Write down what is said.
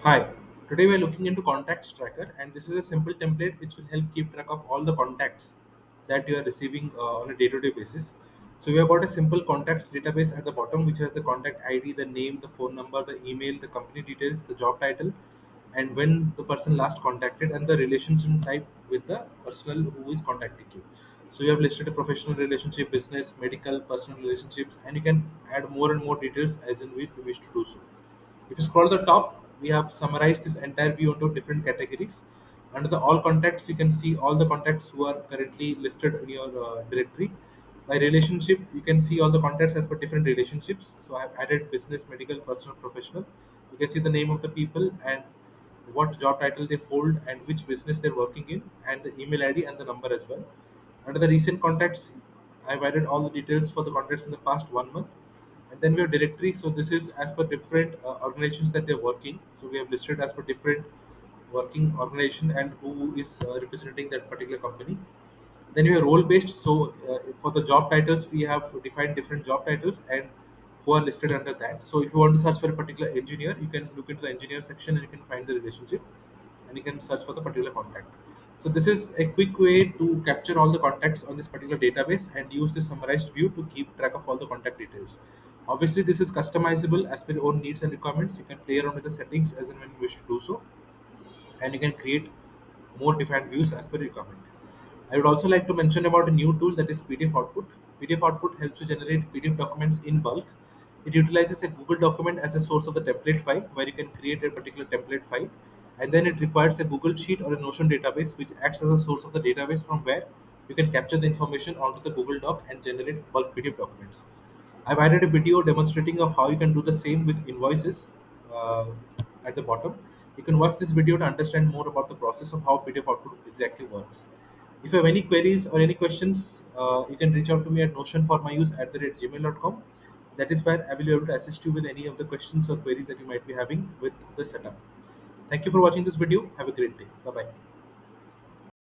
Hi, today we are looking into contacts tracker, and this is a simple template which will help keep track of all the contacts that you are receiving on a day-to-day basis. So we have got a simple contacts database at the bottom which has the contact ID, the name, the phone number, the email, the company details, the job title, and when the person last contacted, and the relationship type with the personal who is contacting you. So you have listed a professional relationship, business, medical, personal relationships, and you can add more and more details as in which you wish to do so. If you scroll to the top, we have summarized this entire view into different categories. Under the all contacts, you can see all the contacts who are currently listed in your directory. By relationship, you can see all the contacts as per different relationships. So I have added business, medical, personal, professional. You can see the name of the people and what job title they hold and which business they're working in, and the email ID and the number as well. Under the recent contacts, I've added all the details for the contacts in the past 1 month. And then we have directory. So this is as per different organizations that they're working. So we have listed as per different working organization and who is representing that particular company. Then we have role based. So for the job titles, we have defined different job titles and who are listed under that. So if you want to search for a particular engineer, you can look into the engineer section and you can find the relationship and you can search for the particular contact. So this is a quick way to capture all the contacts on this particular database and use the summarized view to keep track of all the contact details. Obviously, this is customizable as per your own needs and requirements. You can play around with the settings as and when you wish to do so, and you can create more defined views as per requirement. I would also like to mention about a new tool that is PDF Output. PDF Output helps you generate PDF documents in bulk. It utilizes a Google document as a source of the template file where you can create a particular template file, and then it requires a Google Sheet or a Notion database which acts as a source of the database from where you can capture the information onto the Google Doc and generate bulk PDF documents. I've added a video demonstrating of how you can do the same with invoices uh, at the bottom. You can watch this video to understand more about the process of how PDF output exactly works. If you have any queries or any questions, you can reach out to me at notionformyuse@gmail.com. That is where I will be able to assist you with any of the questions or queries that you might be having with the setup. Thank you for watching this video. Have a great day. Bye bye.